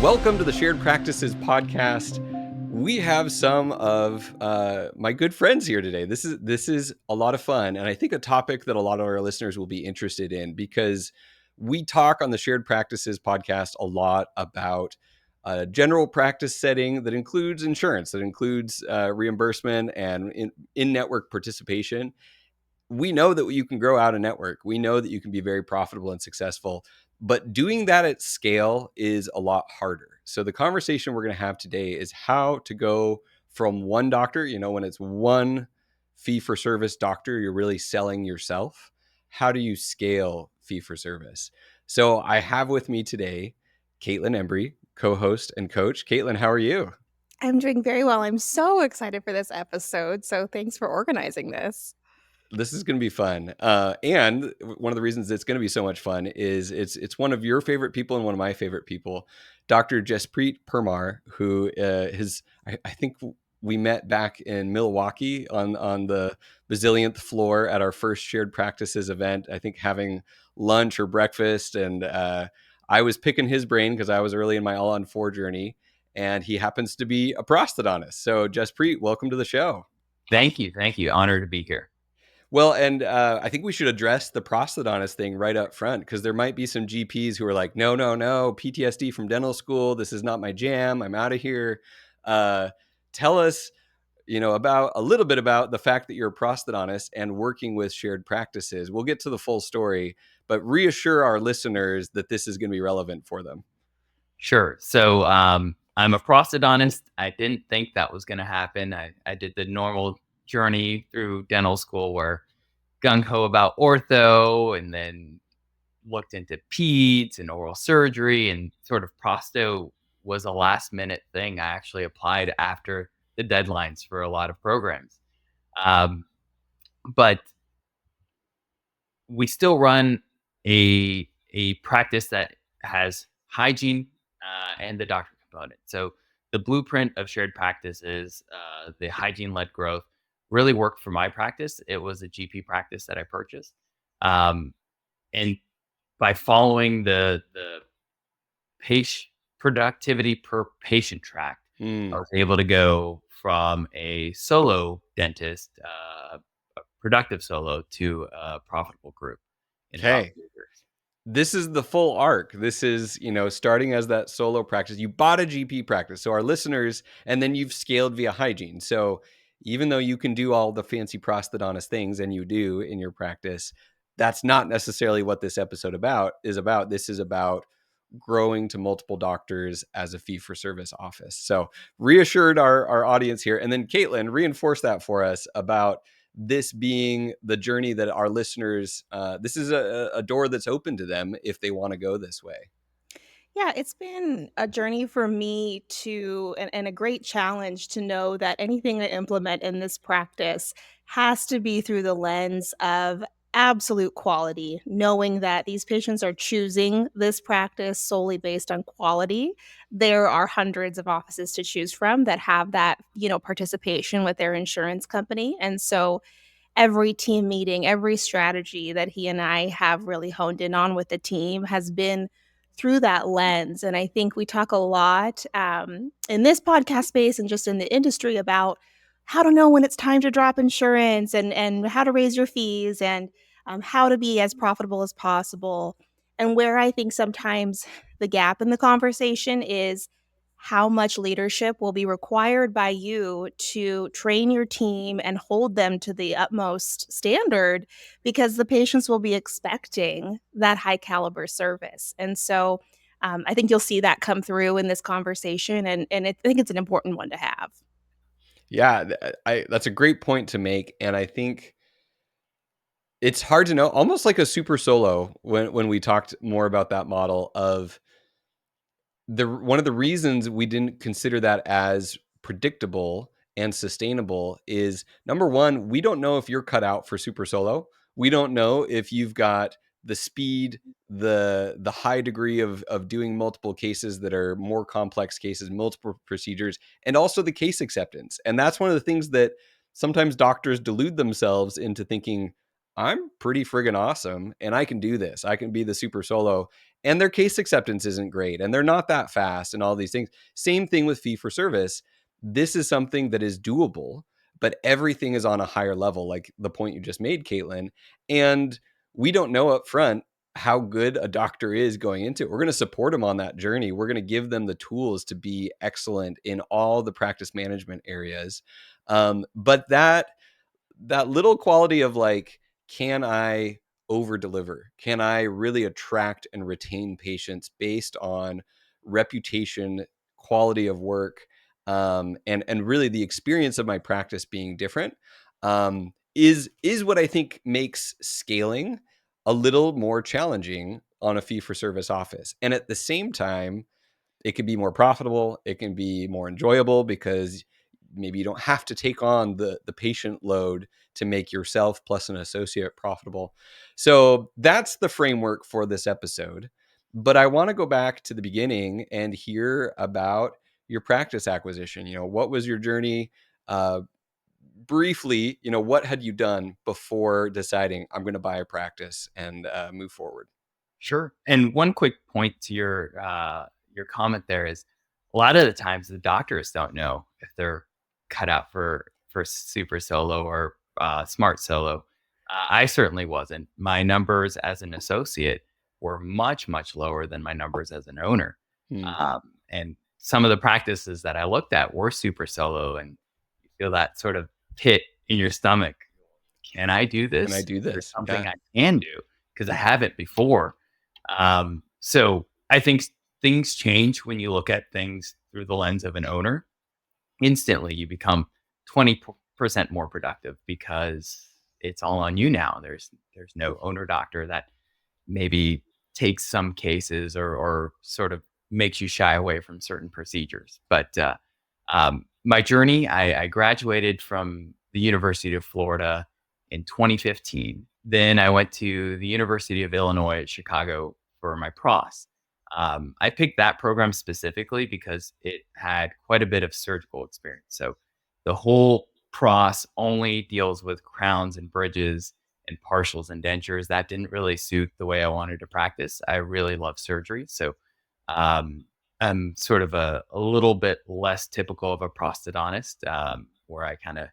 Welcome to the Shared Practices podcast. We have some of my good friends here today. This is a lot of fun, and I think a topic that a lot of our listeners will be interested in because we talk on the Shared Practices podcast a lot about a general practice setting that includes insurance, that includes reimbursement and in-network participation. We know that you can grow out a network. We know that you can be very profitable and successful, but doing that at scale is a lot harder. So the conversation we're going to have today is how to go from one doctor, when it's one fee for service doctor, you're really selling yourself. How do you scale fee for service? So I have with me today, Caitlin Embree, co-host and coach. Caitlin, how are you? I'm doing very well. I'm so excited for this episode. So thanks for organizing this. This is going to be fun. And one of the reasons it's going to be so much fun is it's one of your favorite people and one of my favorite people, Dr. Jesspreet Parmar, who I think we met back in Milwaukee on the bazillionth floor at our first Shared Practices event, I think having lunch or breakfast. And I was picking his brain because I was early in my All on 4 journey. And he happens to be a prosthodontist. So Jesspreet, welcome to the show. Thank you. Honored to be here. Well, and I think we should address the prosthodontist thing right up front because there might be some GPs who are like, no, PTSD from dental school. This is not my jam. I'm out of here. Tell us, about a little bit about the fact that you're a prosthodontist and working with Shared Practices. We'll get to the full story, but reassure our listeners that this is going to be relevant for them. Sure. So I'm a prosthodontist. I didn't think that was going to happen. I did the normal journey through dental school where gung-ho about ortho and then looked into peds and oral surgery, and sort of prosto was a last minute thing. I actually applied after the deadlines for a lot of programs. But we still run a practice that has hygiene and the doctor component. So the blueprint of shared practice is the hygiene-led growth really worked for my practice. It was a GP practice that I purchased. And by following the patient productivity per patient track, I was able to go from a solo dentist, a productive solo, to a profitable group in about 2 years. This is the full arc. This is, starting as that solo practice. You bought a GP practice. So our listeners, and then you've scaled via hygiene. So even though you can do all the fancy prosthodontist things, and you do in your practice, that's not necessarily what this episode is about. This is about growing to multiple doctors as a fee-for-service office. So reassured our audience here. And then Caitlin, reinforce that for us about this being the journey that our listeners, this is a door that's open to them if they want to go this way. Yeah, it's been a journey for me and a great challenge to know that anything I implement in this practice has to be through the lens of absolute quality, knowing that these patients are choosing this practice solely based on quality. There are hundreds of offices to choose from that have that, participation with their insurance company. And so every team meeting, every strategy that he and I have really honed in on with the team has been through that lens. And I think we talk a lot in this podcast space and just in the industry about how to know when it's time to drop insurance and how to raise your fees and how to be as profitable as possible. And where I think sometimes the gap in the conversation is how much leadership will be required by you to train your team and hold them to the utmost standard, because the patients will be expecting that high caliber service. And so I think you'll see that come through in this conversation, and I think it's an important one to have. Yeah, that's a great point to make. And I think it's hard to know, almost like a super solo, when we talked more about that model of one of the reasons we didn't consider that as predictable and sustainable is, number one, we don't know if you're cut out for super solo. We don't know if you've got the speed, the high degree of doing multiple cases that are more complex cases, multiple procedures, and also the case acceptance. And that's one of the things that sometimes doctors delude themselves into thinking, I'm pretty friggin' awesome and I can do this. I can be the super solo. And their case acceptance isn't great and they're not that fast and all these things. Same thing with fee for service. This is something that is doable, but everything is on a higher level, like the point you just made, Caitlin. And we don't know up front how good a doctor is going into it. We're going to support them on that journey. We're going to give them the tools to be excellent in all the practice management areas. But that little quality of like, can I over deliver? Can I really attract and retain patients based on reputation, quality of work, and really the experience of my practice being different? Is what I think makes scaling a little more challenging on a fee for service office. And at the same time, it can be more profitable. It can be more enjoyable because maybe you don't have to take on the patient load to make yourself plus an associate profitable. So that's the framework for this episode. But I want to go back to the beginning and hear about your practice acquisition. What was your journey? Briefly, what had you done before deciding I'm going to buy a practice and move forward? Sure. And one quick point to your comment there is a lot of the times the doctors don't know if they're cut out for super solo or smart solo. I certainly wasn't. My numbers as an associate were much lower than my numbers as an owner. Hmm. And some of the practices that I looked at were super solo, and you feel that sort of pit in your stomach. Can I do Can I this? do There's this? something Yeah. I can do because I haven't before. So I think things change when you look at things through the lens of an owner. Instantly, you become 20% more productive because it's all on you now. There's no owner doctor that maybe takes some cases or sort of makes you shy away from certain procedures. But my journey, I graduated from the University of Florida in 2015. Then I went to the University of Illinois at Chicago for my pros. I picked that program specifically because it had quite a bit of surgical experience. So the whole pros only deals with crowns and bridges and partials and dentures. That didn't really suit the way I wanted to practice. I really love surgery. So um, I'm sort of a little bit less typical of a prosthodontist, where I kind of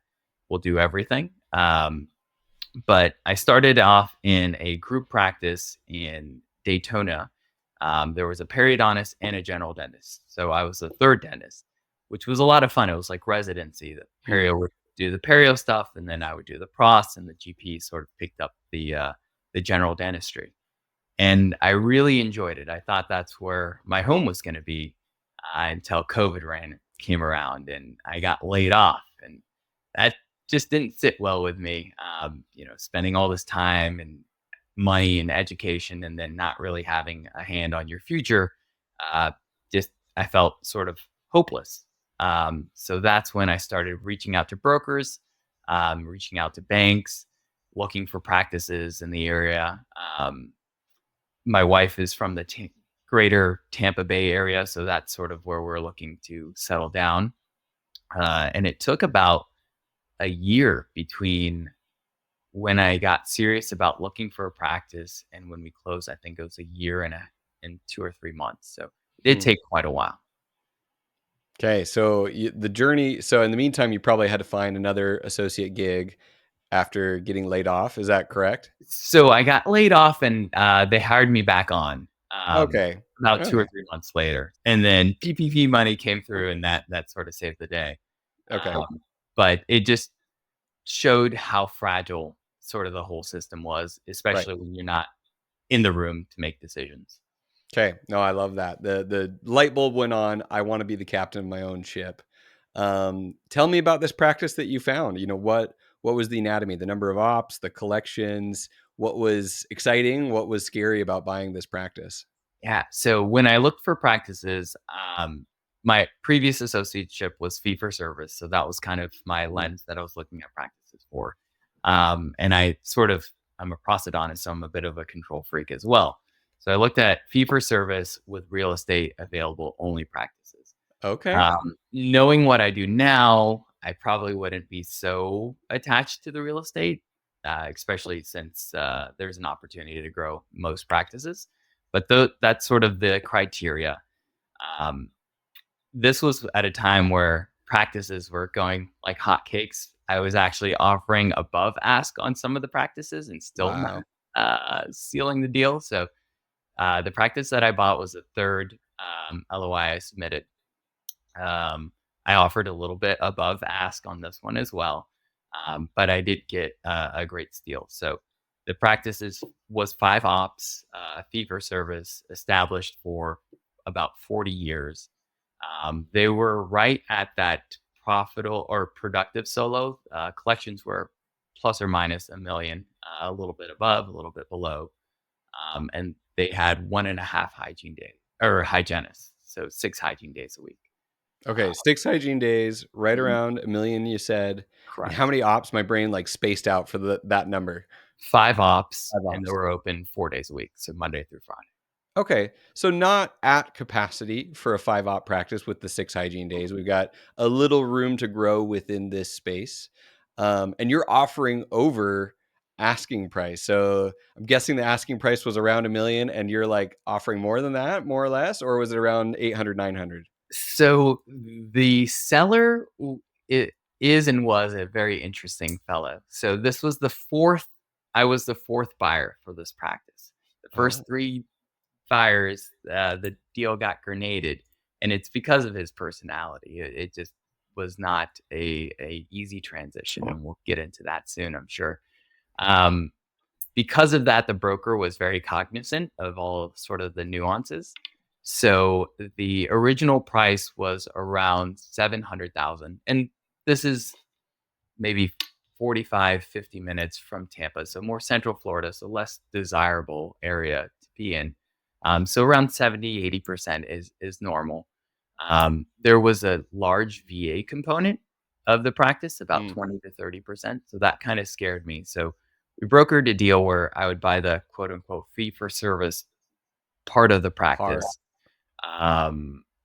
will do everything. But I started off in a group practice in Daytona. There was a periodontist and a general dentist. So I was the third dentist, which was a lot of fun. It was like residency. The Hmm. perio would do the perio stuff, and then I would do the pros, and the GP sort of picked up the general dentistry. And I really enjoyed it. I thought that's where my home was going to be until came around, and I got laid off, and that just didn't sit well with me. Spending all this time and money and education, and then not really having a hand on your future. Uh, just I felt sort of hopeless. So that's when I started reaching out to brokers, reaching out to banks, looking for practices in the area. My wife is from the greater Tampa Bay area, so that's sort of where we're looking to settle down. And it took about a year between when I got serious about looking for a practice and when we closed. I think it was a year and 2 or 3 months. So it did Hmm. take quite a while. Okay, so the journey. So in the meantime, you probably had to find another associate gig after getting laid off. Is that correct? So I got laid off, and they hired me back on Okay. about two Okay. or 3 months later, and then PPP money came through, and that sort of saved the day. Okay. But it just showed how fragile sort of the whole system was, Right. especially when you're not in the room to make decisions. Okay. No, I love that. The light bulb went on. I want to be the captain of my own ship. Tell me about this practice that you found. What was the anatomy, the number of ops, the collections? What was exciting? What was scary about buying this practice? Yeah. So when I looked for practices, my previous associateship was fee for service. So that was kind of my Mm. lens that I was looking at practices for. And I'm a prosthodontist, so I'm a bit of a control freak as well. So I looked at fee for service with real estate available only practices. Okay. Knowing what I do now, I probably wouldn't be so attached to the real estate. especially since there's an opportunity to grow most practices. But that's sort of the criteria. Um, this was at a time where practices were going like hotcakes. I was actually offering above ask on some of the practices and still not Wow. sealing the deal. So the practice that I bought was the third LOI I submitted. Um, I offered a little bit above ask on this one as well, but I did get a great deal. So the was 5 ops, fee for service, established for about 40 years. They were right at that profitable or productive solo. Collections were plus or minus a million, a little bit above, a little bit below. And they had 1.5 hygiene days or hygienists, so 6 hygiene days a week. Okay, 6 hygiene days, right Mhm. around a million, you said. And how Correct. many ops? My brain like spaced out for that number. 5 ops, 5 and they ops. were open 4 days a week, so Monday through Friday. Okay, so not at capacity for a 5 op practice with the 6 hygiene days. We've got a little room to grow within this space. And you're offering over asking price. So I'm guessing the asking price was around a million and you're like offering more than that, more or less, or was it around 800, 900? So the seller it is and was a very interesting fellow. So this was the fourth. I was the fourth buyer for this practice. The Oh, first three buyers, the deal got grenaded, and it's because of his personality. It just was not a easy transition, and we'll get into that soon, I'm sure. Um, because of that, the broker was very cognizant of all sort of the nuances. So the original price was around 700,000, and this is maybe 45, 50 minutes from Tampa, so more central Florida, so less desirable area to be in. So around 70, 80% is normal. There was a large VA component of the practice, about mm, 20 to 30%. So that kind of scared me. So we brokered a deal where I would buy the quote unquote fee for service part of the hard. practice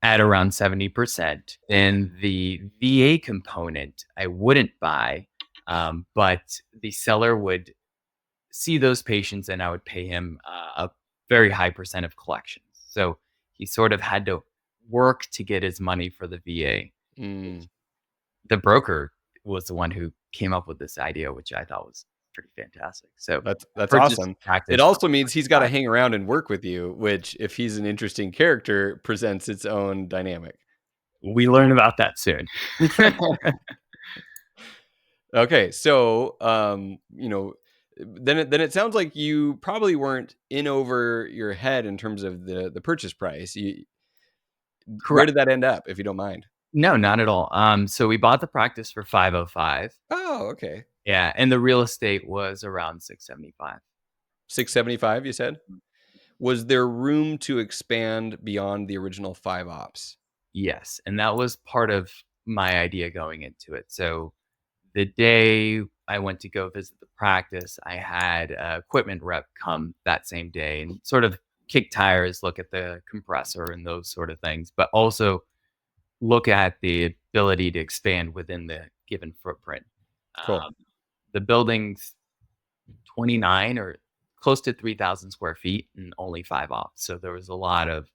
at around 70%. And the VA component I wouldn't buy, but the seller would see those patients and I would pay him a very high percent of collections. So he sort of had to work to get his money for the VA. Mm, The broker was the one who came up with this idea, which I thought was pretty fantastic. So I that's purchased awesome. It practice for also means he's got to 5. hang around and work with you, which, if he's an interesting character, presents its own dynamic. We learn about that soon. Okay, so then it sounds like you probably weren't in over your head in terms of the purchase price. Where Correct. did that end up, if you don't mind? No, not at all. So we bought the practice for 505. Oh, okay. Yeah, and the real estate was around 675. 675, you said? Was there room to expand beyond the original 5 ops? Yes, and that was part of my idea going into it. So the day I went to go visit the practice, I had a equipment rep come that same day and sort of kick tires, look at the compressor and those sort of things, but also look at the ability to expand within the given footprint. Cool. Um, the building's 29 or close to 3,000 square feet and only 5 ops. So there was a lot of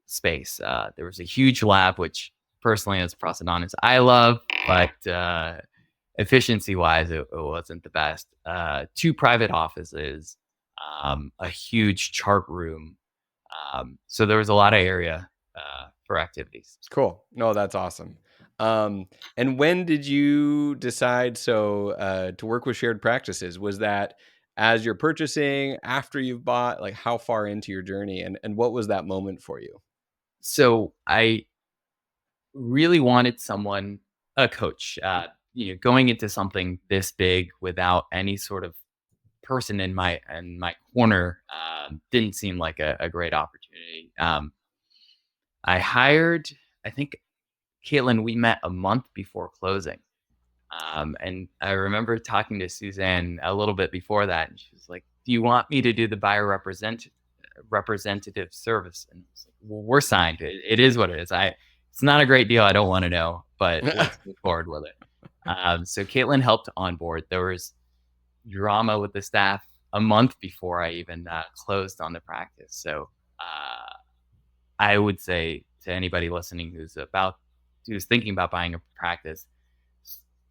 space. There was a huge lab, which personally, as a prosthodontist, I love, but efficiency wise, it wasn't the best. 2 private offices, a huge chart room. So there was a lot of area for activities. Cool. No, that's awesome. And when did you decide to work with shared practices? Was that as you're purchasing, after you've bought, like how far into your journey, and what was that moment for you? So I really wanted someone, a coach, going into something this big without any sort of person in my corner didn't seem like a great opportunity. I hired, I think, Caitlin. We met a month before closing, and I remember talking to Suzanne a little bit before that, and she was like, "Do you want me to do the buyer representative service?" And I was like, "Well, we're signed. It is what it is. It's not a great deal. I don't want to know, but let's move forward with it." So Caitlin helped onboard. There was drama with the staff a month before I even closed on the practice. So I would say to anybody listening who's thinking about buying a practice,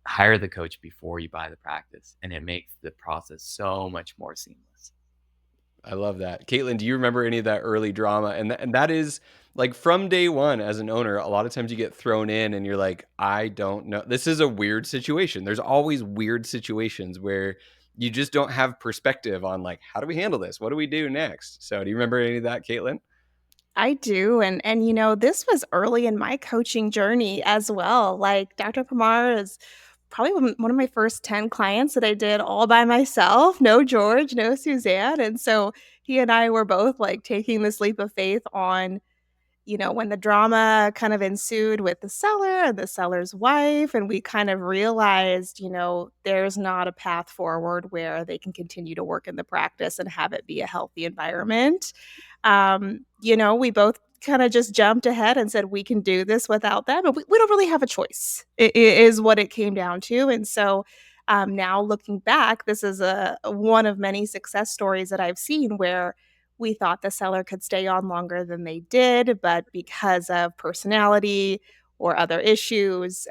hire the coach before you buy the practice, and it makes the process so much more seamless. I love that. Caitlin, do you remember any of that early drama? And that is like from day one as an owner, a lot of times you get thrown in and you're like, I don't know. This is a weird situation. There's always weird situations where you just don't have perspective on like, how do we handle this? What do we do next? So do you remember any of that, Caitlin? I do, and this was early in my coaching journey as well. Like Dr. Parmar is probably one of my first 10 clients that I did all by myself. No George, no Suzanne. And so he and I were both like taking this leap of faith on when the drama kind of ensued with the seller and the seller's wife, and we kind of realized, there's not a path forward where they can continue to work in the practice and have it be a healthy environment. We both kind of just jumped ahead and said, we can do this without them. And we don't really have a choice, it is what it came down to. And so now looking back, this is one of many success stories that I've seen where we thought the seller could stay on longer than they did, but because of personality or other issues,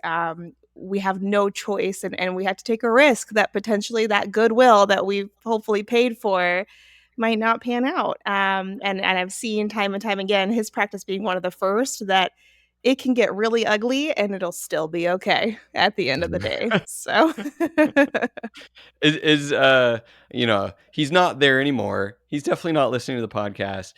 we have no choice, and we had to take a risk that potentially that goodwill that we've hopefully paid for might not pan out. And I've seen time and time again his practice being one of the first that it can get really ugly and it'll still be okay at the end of the day. So He's not there anymore. He's definitely not listening to the podcast.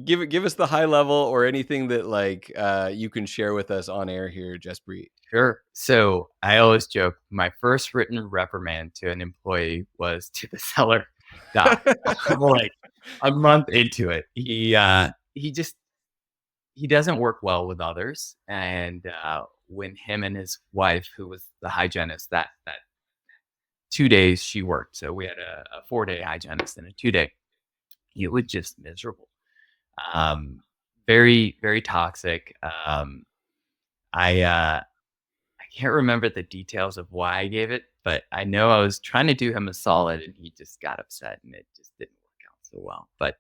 Give us the high level or anything that like you can share with us on air here, Jesspreet. Sure. So I always joke my first written reprimand to an employee was to the seller doc. Like a month into it, he doesn't work well with others, and when him and his wife, who was the hygienist, that 2 days she worked, so we had a 4-day hygienist and a 2-day. It was just miserable. Um, Very very toxic. I can't remember the details of why I gave it, but I know I was trying to do him a solid, and he just got upset, and it just didn't work out so well. But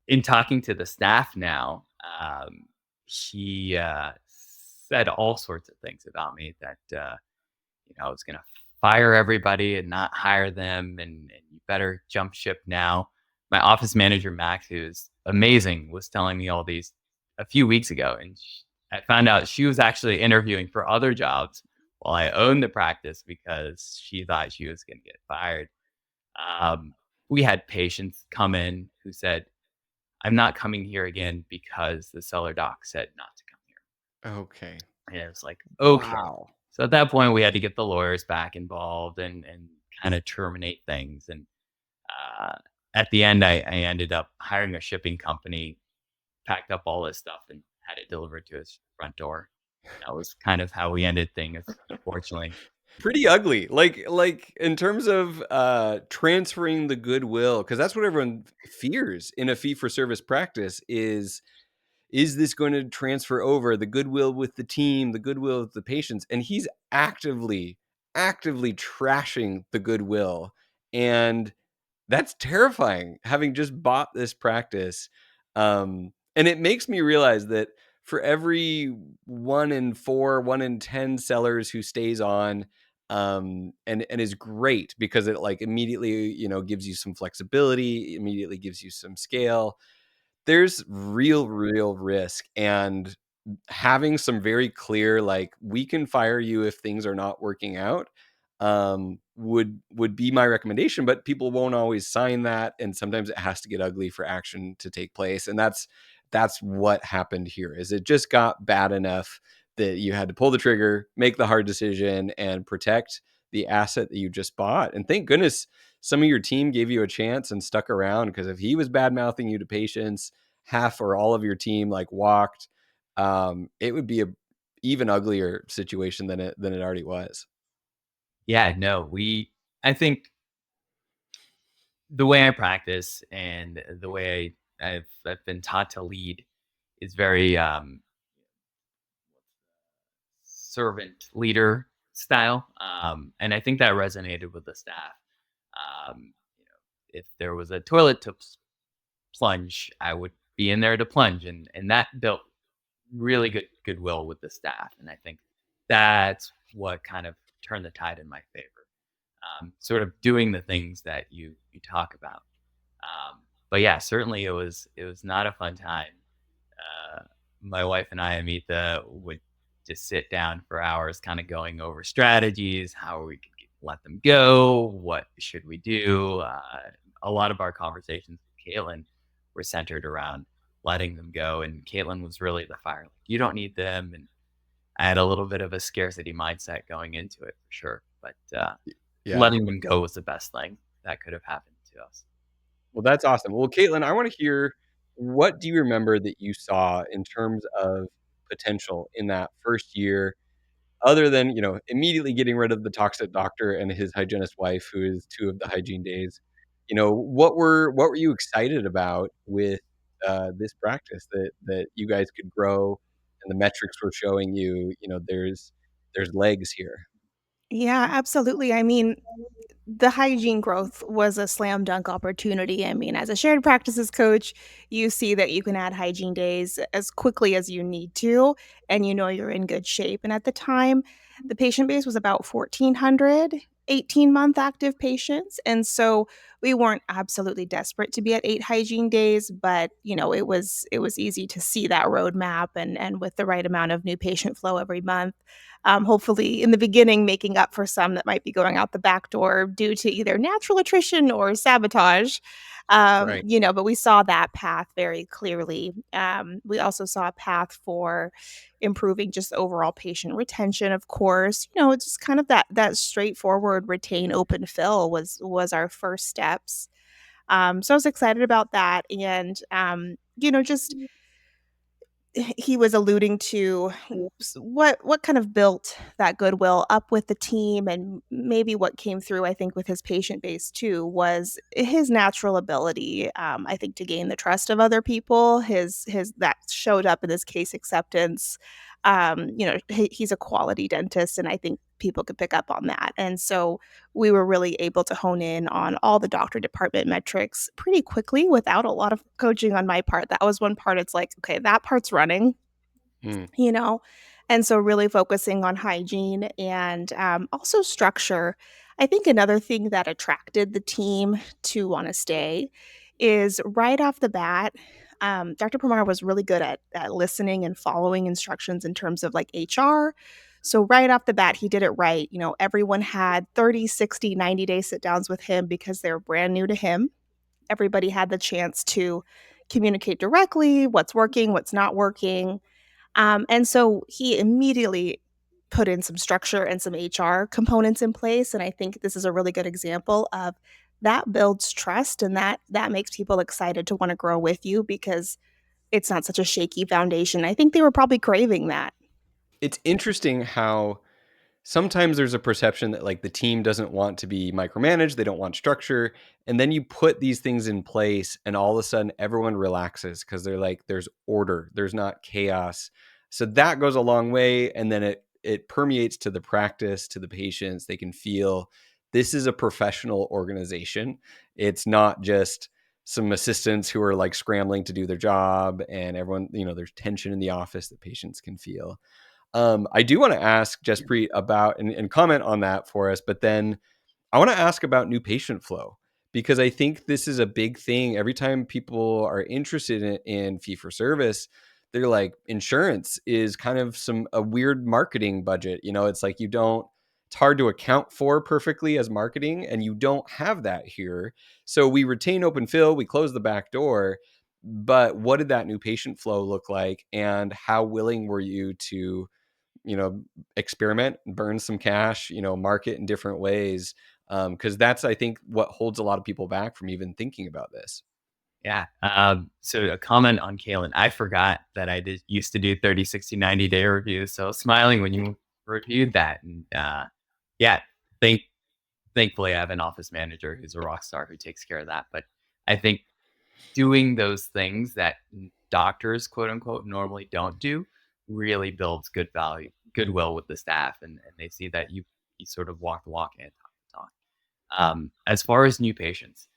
in talking to the staff now, he said all sorts of things about me that I was going to fire everybody and not hire them, and you better jump ship now. My office manager, Max, who's amazing, was telling me all these a few weeks ago, and I found out she was actually interviewing for other jobs while I owned the practice because she thought she was going to get fired. We had patients come in who said, I'm not coming here again because the seller doc said not to come here. Okay. And it was like, okay. Wow. So at that point, we had to get the lawyers back involved and kind of terminate things. And at the end, I ended up hiring a shipping company, packed up all his stuff, and had it delivered to his front door. That was kind of how we ended things, unfortunately. Pretty ugly. Like in terms of transferring the goodwill, because that's what everyone fears in a fee for service practice is this going to transfer over the goodwill with the team, the goodwill with the patients? And he's actively trashing the goodwill. And that's terrifying, having just bought this practice. And it makes me realize that for every 1 in 4, 1 in 10 sellers who stays on, and is great because it like immediately, gives you some flexibility, immediately gives you some scale, there's real risk. And having some very clear, like, we can fire you if things are not working out, would be my recommendation. But people won't always sign that, and sometimes it has to get ugly for action to take place. And that's what happened here. Is it just got bad enough that you had to pull the trigger, make the hard decision, and protect the asset that you just bought? And thank goodness some of your team gave you a chance and stuck around, because if he was bad mouthing you to patients, half or all of your team like walked, it would be a even uglier situation than it already was. Yeah, no, I think the way I practice and the way I've been taught to lead is very servant leader. style, and I think that resonated with the staff. You know, if there was a toilet to plunge, I would be in there to plunge, and that built really good goodwill with the staff, and I think that's what kind of turned the tide in my favor. Sort of doing the things that you talk about. But yeah, certainly it was not a fun time. Uh, my wife and I, Amita, would just sit down for hours, kind of going over strategies, how we could let them go, what should we do. A lot of our conversations with Caitlin were centered around letting them go, and Caitlin was really the fire. Like, you don't need them, and I had a little bit of a scarcity mindset going into it for sure. But Yeah. letting them go was the best thing that could have happened to us. Well, that's awesome. Well, Caitlin, I want to hear, what do you remember that you saw in terms of potential in that first year, other than, immediately getting rid of the toxic doctor and his hygienist wife, who is two of the hygiene days. What were you excited about with this practice that you guys could grow, and the metrics were showing you, there's legs here. Yeah, absolutely. I mean, the hygiene growth was a slam dunk opportunity. I mean, as a shared practices coach, you see that you can add hygiene days as quickly as you need to, and you know you're in good shape. And at the time, the patient base was about 1,400 18-month active patients. And so we weren't absolutely desperate to be at 8 hygiene days, but it was easy to see that roadmap, and with the right amount of new patient flow every month, hopefully in the beginning making up for some that might be going out the back door due to either natural attrition or sabotage. Right. But we saw that path very clearly. We also saw a path for improving just overall patient retention, of course. It's just kind of that straightforward retain open fill was our first steps. So I was excited about that. And just he was alluding to what kind of built that goodwill up with the team, and maybe what came through, I think, with his patient base too, was his natural ability, I think, to gain the trust of other people. His that showed up in his case acceptance. He's a quality dentist, and I think people could pick up on that. And so we were really able to hone in on all the doctor department metrics pretty quickly without a lot of coaching on my part. That was one part. It's like, okay, that part's running, Mm. you know? And so really focusing on hygiene and also structure. I think another thing that attracted the team to want to stay is right off the bat. Dr. Parmar was really good at listening and following instructions in terms of like HR. So right off the bat, he did it right. Everyone had 30, 60, 90-day sit downs with him because they're brand new to him. Everybody had the chance to communicate directly what's working, what's not working, and so he immediately put in some structure and some HR components in place. And I think this is a really good example of that builds trust, and that makes people excited to want to grow with you because it's not such a shaky foundation. I think they were probably craving that. It's interesting how sometimes there's a perception that like the team doesn't want to be micromanaged, they don't want structure, and then you put these things in place and all of a sudden everyone relaxes because they're like, there's order, there's not chaos. So that goes a long way, and then it permeates to the practice, to the patients. They can feel this is a professional organization. It's not just some assistants who are like scrambling to do their job, and everyone, there's tension in the office that patients can feel. I do want to ask Jesspreet about, and comment on that for us, but then I want to ask about new patient flow, because I think this is a big thing. Every time people are interested in fee for service, they're like, insurance is kind of a weird marketing budget. It's like it's hard to account for perfectly as marketing, and you don't have that here. So we retain open fill, we close the back door. But what did that new patient flow look like, and how willing were you to experiment, burn some cash, market in different ways? Because that's, I think, what holds a lot of people back from even thinking about this. Yeah. So a comment on Kalen. I forgot that I used to do 30, 60, 90-day reviews. So smiling when you reviewed that. And yeah, thank, thankfully I have an office manager who's a rock star who takes care of that. But I think doing those things that doctors, quote unquote, normally don't do really builds good value, goodwill with the staff, and they see that you sort of walk the walk and talk the talk. As far as new patients,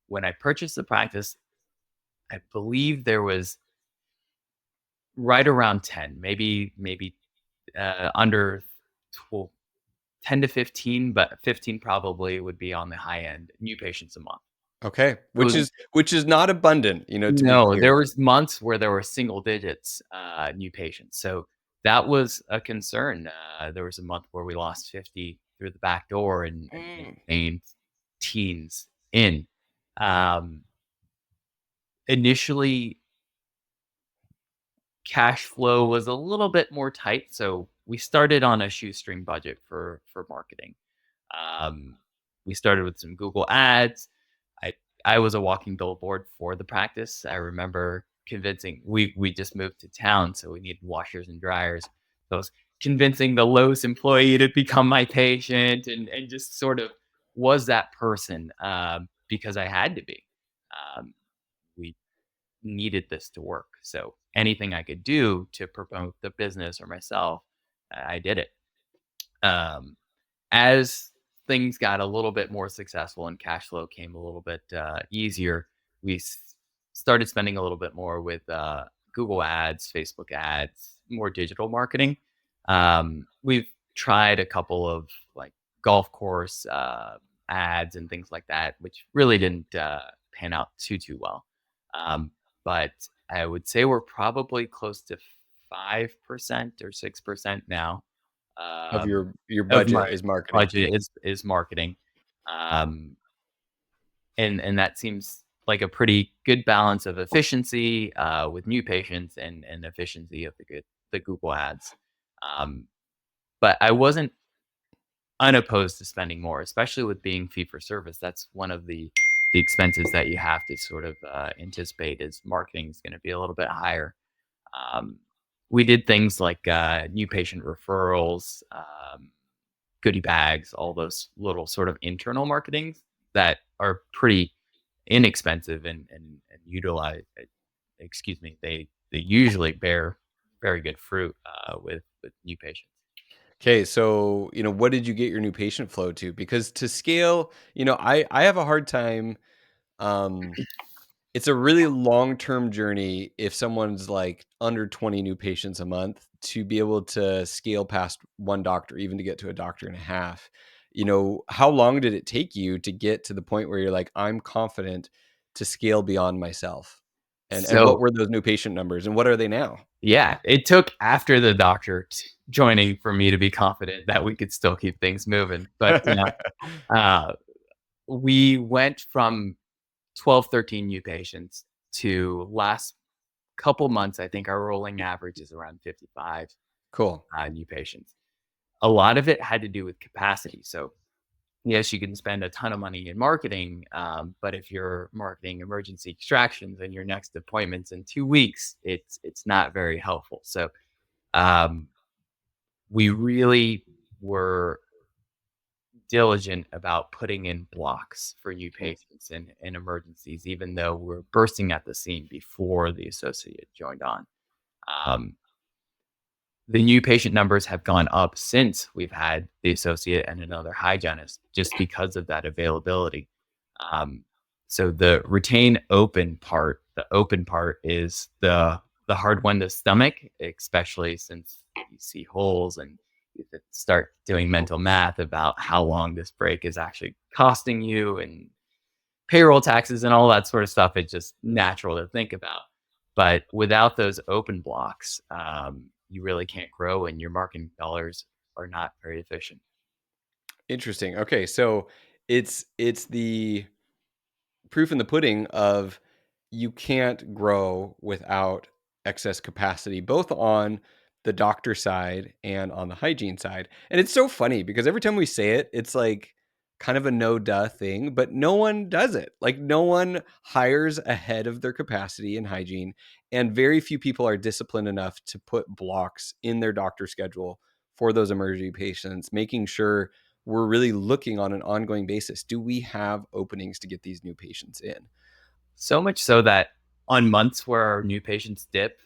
when I purchased the practice, I believe there was right around 10, maybe under 12, 10 to 15, but 15 probably would be on the high end, new patients a month. Okay, It was which is not abundant, to be No, clear. there was months where there were single digits, new patients, so that was a concern. There was a month where we lost 50 through the back door and Mm. maintained teens in. Um, Initially, cash flow was a little bit more tight, so we started on a shoestring budget for marketing. Um, we started with some Google ads. I I was a walking billboard for the practice. I remember convincing we just moved to town, so we needed washers and dryers. So I was convincing the Lowe's employee to become my patient and just sort of was that person because I had to be. We needed this to work. So anything I could do to promote the business or myself, I did it. Um, as things got a little bit more successful and cash flow came a little bit easier, we started spending a little bit more with Google ads, Facebook ads, more digital marketing. We've tried a couple of like golf course ads and things like that, which really didn't pan out too well. Um, but I would say we're probably close to 5% or 6% now. Of Um, your of my budget is marketing. budget is marketing, um, and that seems like a pretty good balance of efficiency, with new patients and efficiency of the Google ads. Um, but I wasn't unopposed to spending more, especially with being fee for service. That's one of the expenses that you have to sort of, anticipate is marketing is gonna be a little bit higher. Um, we did things like, new patient referrals, goodie bags, all those little sort of internal marketings that are pretty inexpensive and utilize. Excuse me, they usually bear very good fruit with new patients. Okay, so, what did you get your new patient flow to? Because to scale, I have a hard time, um it's a really long-term journey if someone's, like, under 20 new patients a month to be able to scale past 1 doctor, even to get to a doctor and a half. How long did it take you to get to the point where you're like, "I'm confident to scale beyond myself?" And what So were those new patient numbers, and what are they now? yeah, it took after the doctor joining for me to be confident that we could still keep things moving. But uh, we went from 12, 13 new patients to last couple months. I think our rolling average is around 55 Cool. new patients. A lot of it had to do with capacity. So, yes, you can spend a ton of money in marketing, but if you're marketing emergency extractions and your next appointment's in 2 weeks, it's not very helpful. So, um, we really were diligent about putting in blocks for new patients in emergencies, even though we're bursting at the seam before the associate joined on. Um, The new patient numbers have gone up since we've had the associate and another hygienist just because of that availability. Um, so the open part is the hard one to stomach, especially since you see holes and you start doing mental math about how long this break is actually costing you and payroll taxes and all that sort of stuff. It's just natural to think about. But without those open blocks, you really can't grow, and your marketing dollars are not very efficient. Interesting. Okay, so it's the proof in the pudding of you can't grow without excess capacity, both on the doctor side and on the hygiene side. And it's so funny because every time we say it, it's like kind of a no duh thing, but no one does it. Like no one hires ahead of their capacity in hygiene, and very few people are disciplined enough to put blocks in their doctor schedule for those emergency patients, making sure we're really looking on an ongoing basis. Do we have openings to get these new patients in? So much so that On months where our new patients dip,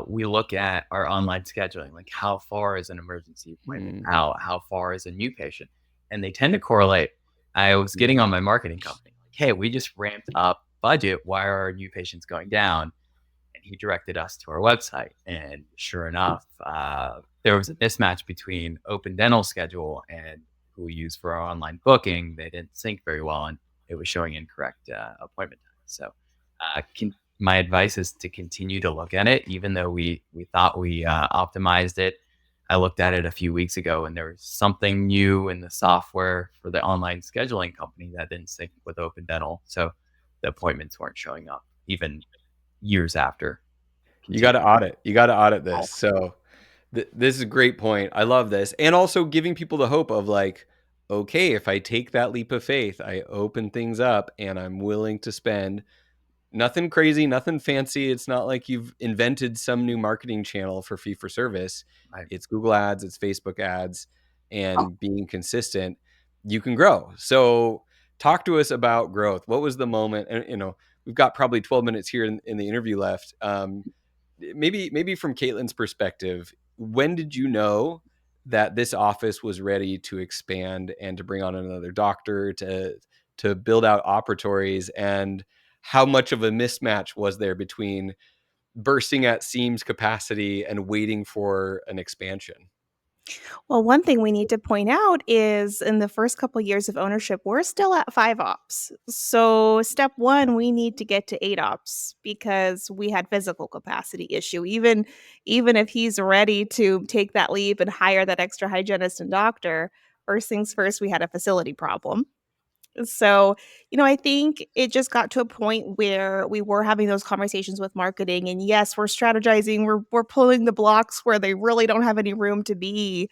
we look at our online scheduling, like how far is an emergency appointment Hmm. out? How far is a new patient? And they tend to correlate. I was getting on my marketing company, like, hey, we just ramped up budget. Why are our new patients going down? And he directed us to our website. And sure enough, there was a mismatch between Open Dental schedule and who we use for our online booking. They didn't sync very well, and it was showing incorrect appointment times. So, my advice is to continue to look at it, even though we thought we optimized it. I looked at it a few weeks ago, and there was something new in the software for the online scheduling company that didn't sync with Open Dental, so the appointments weren't showing up even years after You got to continuing. audit. You got to audit this. So this is a great point. I love this. And also giving people the hope of like, okay, if I take that leap of faith, I open things up and I'm willing to spend nothing crazy, nothing fancy. It's not like you've invented some new marketing channel for fee for service. Right. It's Google ads, it's Facebook ads, and being consistent, you can grow. So talk to us about growth. What was the moment? And we've got probably 12 minutes here in the interview left. Maybe from Caitlin's perspective, when did you know that this office was ready to expand and to bring on another doctor, to build out operatories, and how much of a mismatch was there between bursting at seams capacity and waiting for an expansion? Well, one thing we need to point out is in the first couple years of ownership, we're still at 5 ops. So, step 1, we need to get to 8 ops because we had physical capacity issue. Even if he's ready to take that leap and hire that extra hygienist and doctor, first things first, we had a facility problem. So, I think it just got to a point where we were having those conversations with marketing, and yes, we're strategizing, we're pulling the blocks where they really don't have any room to be.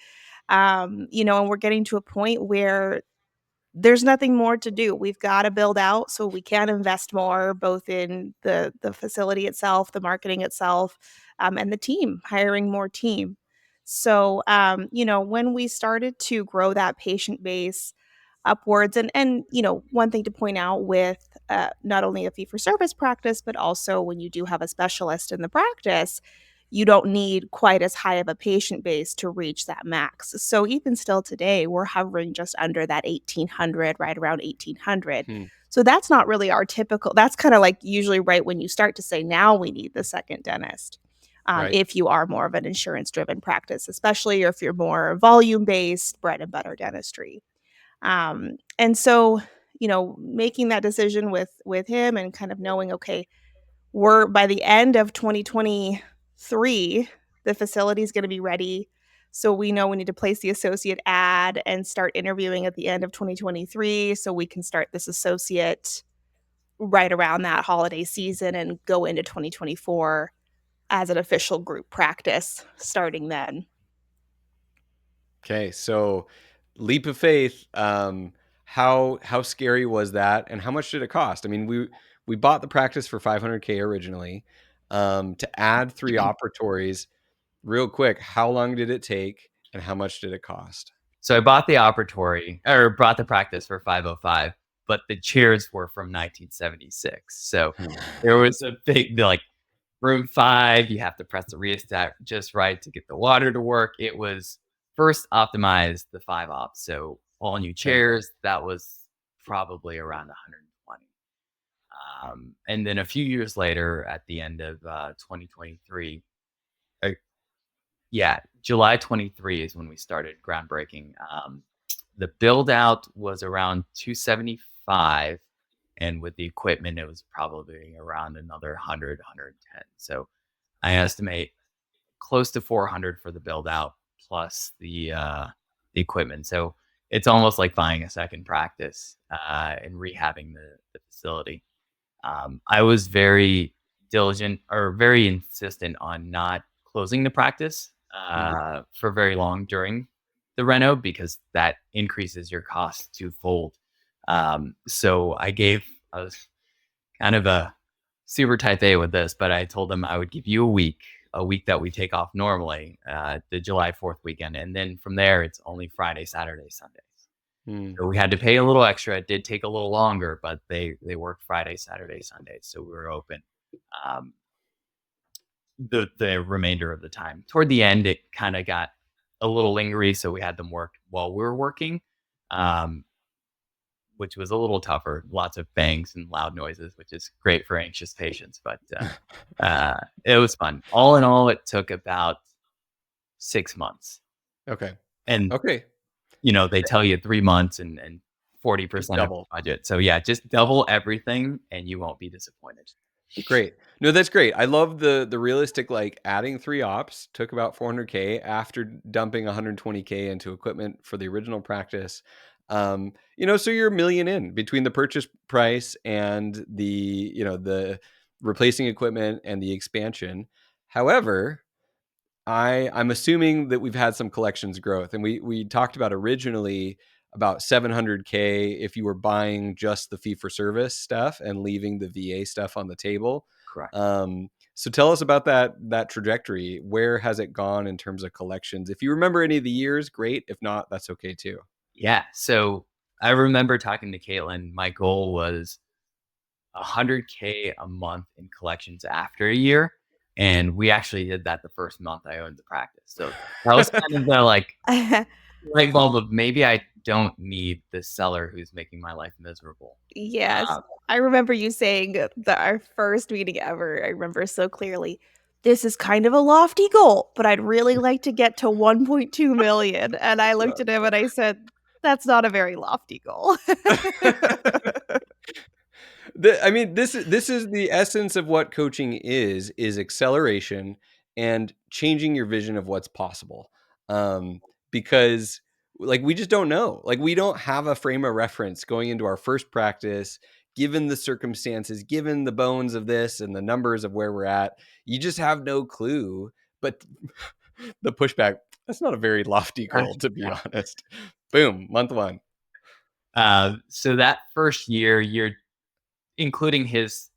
And we're getting to a point where there's nothing more to do. We've got to build out so we can invest more, both in the facility itself, the marketing itself, and the team, hiring more team. So, when we started to grow that patient base upwards, and one thing to point out with not only a fee for service practice, but also when you do have a specialist in the practice, you don't need quite as high of a patient base to reach that max. So even still today, we're hovering just under that 1,800, right around 1,800. Hmm. So that's not really our typical, that's kind of like usually right when you start to say, now we need the second dentist. Right. If you are more of an insurance driven practice, especially, or if you're more volume based, bread and butter dentistry. And so, making that decision with him and kind of knowing, okay, we're by the end of 2023, the facility is going to be ready. So we know we need to place the associate ad and start interviewing at the end of 2023 so we can start this associate right around that holiday season and go into 2024 as an official group practice starting then. Okay, so leap of faith. How scary was that, and how much did it cost? I mean, we bought the practice for 500K originally. To add 3 operatories, real quick, how long did it take, and how much did it cost? So I bought the operatory or bought the practice for 505, but the chairs were from 1976. So there was a big like room 5, you have to press the rheostat just right to get the water to work. It was first optimized the 5 ops. So all new Okay. chairs, that was probably around 120. And then a few years later, at the end of 2023, uh, yeah, July 23 is when we started groundbreaking. The build out was around 275, and with the equipment, it was probably around another 100, 110. So I estimate close to 400 for the build out plus the equipment. So it's almost like buying a second practice and rehabbing the facility. I was very diligent or very insistent on not closing the practice Mhm. for very long during the reno because that increases your cost twofold. So I was kind of a super type A with this, but I told them I would give you a week that we take off normally, the July 4th weekend. And then from there, it's only Friday, Saturday, Sundays. Hmm. So we had to pay a little extra. It did take a little longer, but they worked Friday, Saturday, Sunday, so we were open. um, the remainder of the time. Toward the end, it kind of got a little lingery, so we had them work while we were working, um, which was a little tougher. Lots of bangs and loud noises, which is great for anxious patients, but it was fun. All in all, it took about 6 months, Okay. and Okay. they tell you 3 months and 40% of Double. your budget. So yeah, just double everything, and you won't be disappointed. Great. No, that's great. I love the realistic, like, adding 3 ops took about 400K after dumping 120K into equipment for the original practice. So you're $1 million in between the purchase price and the replacing equipment and the expansion. However, I'm assuming that we've had some collections growth, and we talked about originally about 700K if you were buying just the fee for service stuff and leaving the VA stuff on the table. Correct. So tell us about that trajectory. Where has it gone in terms of collections? If you remember any of the years, great. If not, that's okay too. Yeah. So I remember talking to Caitlin. My goal was 100K a month in collections after a year. And we actually did that the first month I owned the practice. So that was kind of the light bulb of maybe I don't need this seller who's making my life miserable. Yes. Uh, I remember you saying that our first meeting ever, I remember so clearly, "This is kind of a lofty goal, but I'd really like to get to 1.2 million." And I looked at him and I said, "That's not a very lofty goal." I mean, this is the essence of what coaching is acceleration and changing your vision of what's possible. Because like we just don't know. Like we don't have a frame of reference going into our first practice, given the circumstances, given the bones of this and the numbers of where we're at. You just have no clue. But the pushback, that's not a very lofty goal, to be honest. Boom, month one. so that first year, including his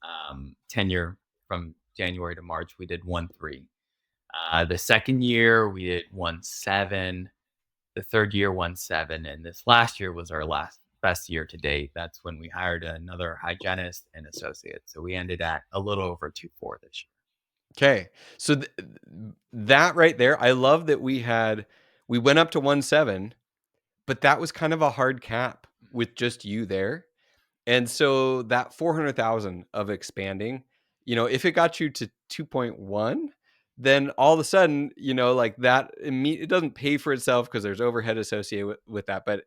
tenure from January to March, we did 1.3. The second year, we did 1.7. The third year, 1.7. And this last year was our last best year to date. That's when we hired another hygienist and associate. So we ended at a little over 2.4 this year. Okay. So that right there, I love that we went up to 1.7, but that was kind of a hard cap with just you there. And so that 400,000 of expanding, if it got you to 2.1, then all of a sudden, like that, it doesn't pay for itself because there's overhead associated with that. But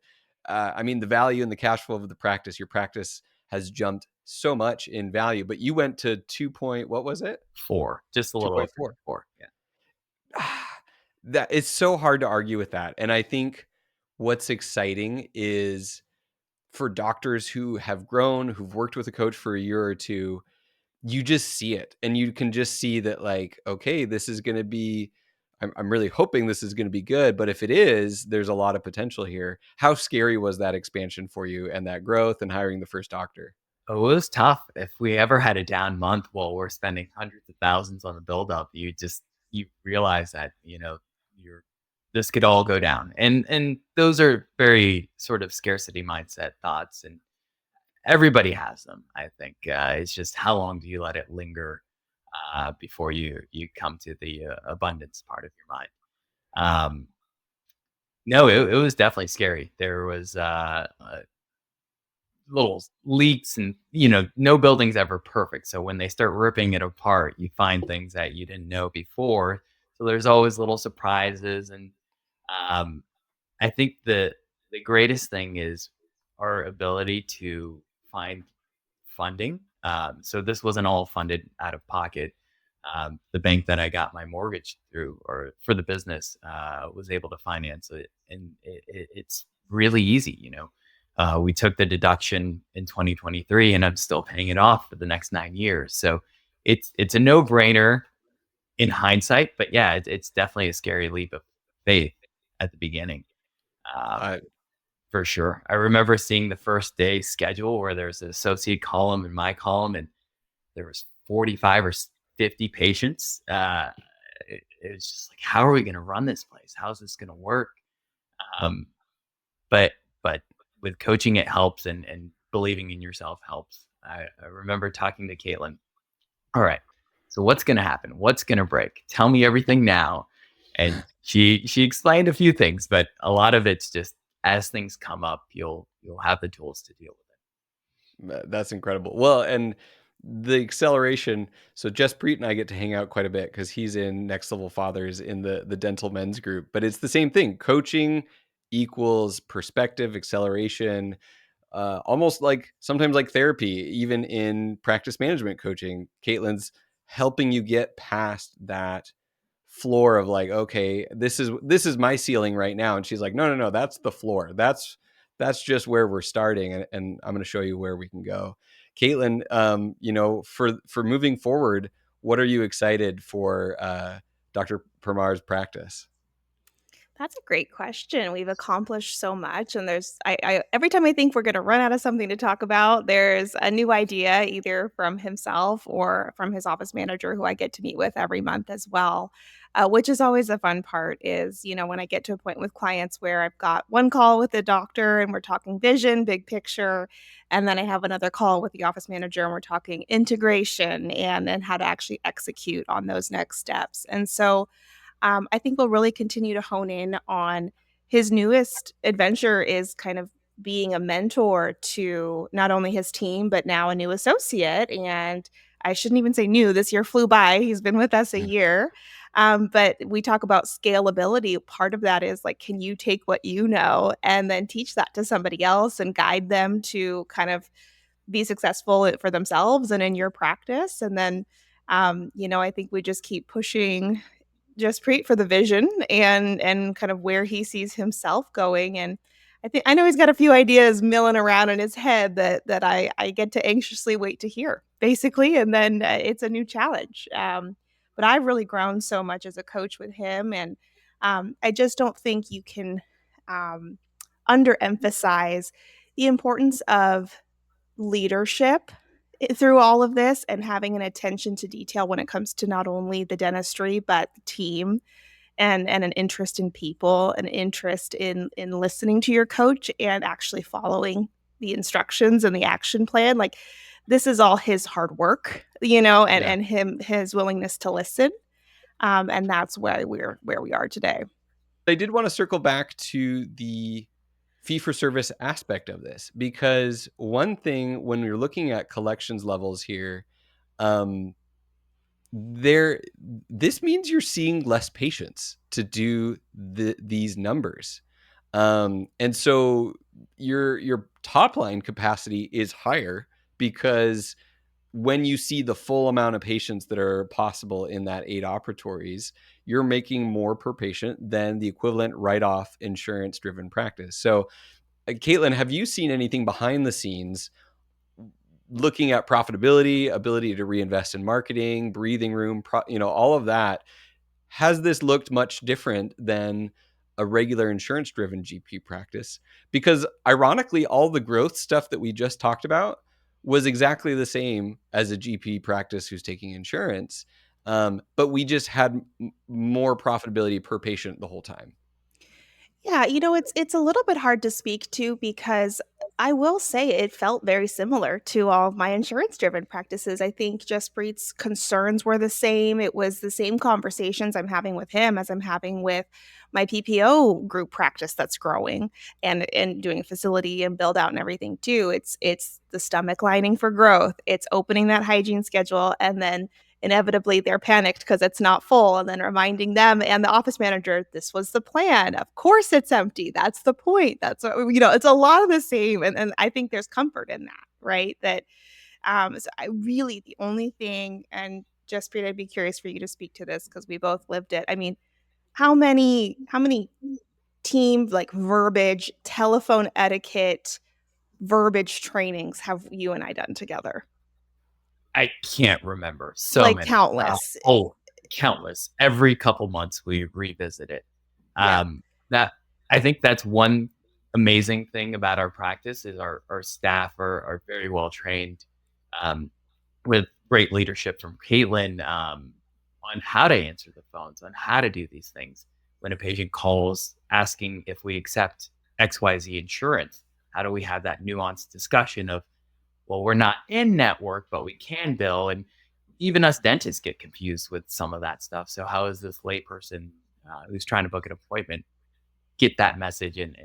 I mean, the value and the cash flow of the practice, your practice has jumped so much in value. But you went to 2 point, what was it? 4, just a little over 2.4. 4. Yeah. That it's so hard to argue with that. And I think what's exciting is for doctors who have grown, who've worked with a coach for a year or two, you just see it and you can just see that, like, okay, this is going to be, I'm really hoping this is going to be good. But if it is, there's a lot of potential here. How scary was that expansion for you and that growth and hiring the first doctor? Oh, it was tough. If we ever had a down month while we're spending hundreds of thousands on the buildup, you realize that, you're this could all go down. And those are very sort of scarcity mindset thoughts. And everybody has them, I think. It's just how long do you let it linger before you come to the abundance part of your mind. Um, no, it was definitely scary. There was little leaks, and no building's ever perfect. So when they start ripping it apart, you find things that you didn't know before. So there's always little surprises, and um, I think the greatest thing is our ability to find funding. So this wasn't all funded out of pocket. The bank that I got my mortgage through, or for the business, was able to finance it, and it's really easy. We took the deduction in 2023, and I'm still paying it off for the next 9 years. So it's a no brainer in hindsight, but yeah, it's definitely a scary leap of faith at the beginning. Um, I for sure. I remember seeing the first day schedule where there's an associate column and my column, and there was 45 or 50 patients. It was just like, how are we going to run this place? How's this going to work? Um, but but with coaching, it helps, and believing in yourself helps. I remember talking to Caitlin. all right, so what's going to happen? What's going to break? Tell me everything now. And she explained a few things, but a lot of it's just as things come up, you'll have the tools to deal with it. That's incredible. Well, and the acceleration. So Jesspreet and I get to hang out quite a bit because he's in Next Level Fathers in the dental men's group. But it's the same thing. Coaching equals perspective, acceleration, almost like sometimes like therapy, even in practice management coaching. Caitlin's helping you get past that floor of like, okay, this is my ceiling right now, and she's like, no, no, no, that's the floor. That's just where we're starting, and I'm going to show you where we can go. Caitlin, for moving forward, what are you excited for Dr. Parmar's practice? That's a great question. We've accomplished so much, and I every time I think we're going to run out of something to talk about, there's a new idea either from himself or from his office manager, who I get to meet with every month as well. Which is always a fun part. Is when I get to a point with clients where I've got one call with the doctor and we're talking vision, big picture, and then I have another call with the office manager and we're talking integration and how to actually execute on those next steps. And so I think we'll really continue to hone in on his newest adventure is kind of being a mentor to not only his team, but now a new associate. And I shouldn't even say new, this year flew by. He's been with us a Mm. year. But we talk about scalability. Part of that is like, can you take what you know and then teach that to somebody else and guide them to kind of be successful for themselves and in your practice? And then, I think we just keep pushing Jesspreet for the vision and kind of where he sees himself going. And I know he's got a few ideas milling around in his head that I get to anxiously wait to hear, basically. And then it's a new challenge. But I've really grown so much as a coach with him, and I just don't think you can um, underemphasize the importance of leadership through all of this, and having an attention to detail when it comes to not only the dentistry but the team, and an interest in people, an interest in listening to your coach and actually following the instructions and the action plan. Like, this is all his hard work, and Yeah. his willingness to listen. And that's why we're where we are today. I did want to circle back to the fee for service aspect of this, because one thing when you're looking at collections levels here, um, there this means you're seeing less patients to do these numbers, and so your top line capacity is higher, because when you see the full amount of patients that are possible in that 8 operatories, you're making more per patient than the equivalent write-off insurance driven practice. So Caitlin, have you seen anything behind the scenes looking at profitability, ability to reinvest in marketing, breathing room, all of that? Has this looked much different than a regular insurance driven GP practice? Because ironically, all the growth stuff that we just talked about was exactly the same as a GP practice who's taking insurance. But we just had more profitability per patient the whole time. Yeah, it's a little bit hard to speak to because I will say it felt very similar to all of my insurance-driven practices. I think Jaspreet's concerns were the same. It was the same conversations I'm having with him as I'm having with my PPO group practice that's growing and doing a facility and build out and everything too. It's the stomach lining for growth. It's opening that hygiene schedule, and then inevitably they're panicked because it's not full, and then reminding them and the office manager, this was the plan, of course it's empty, that's the point, that's what, it's a lot of the same. And I think there's comfort in that, right? That so I really, the only thing, and just I'd be curious for you to speak to this because we both lived it. I mean, how many team like verbiage, telephone etiquette, verbiage trainings have you and I done together? I can't remember. So Like many. countless. Oh, countless. Every couple months we revisit it. Yeah. That I think that's one amazing thing about our practice is our staff are very well trained, um, with great leadership from Caitlin, on how to answer the phones, on how to do these things. When a patient calls asking if we accept XYZ insurance, how do we have that nuanced discussion of, well, we're not in network, but we can bill. And even us dentists get confused with some of that stuff. So how is this layperson who's trying to book an appointment get that message, and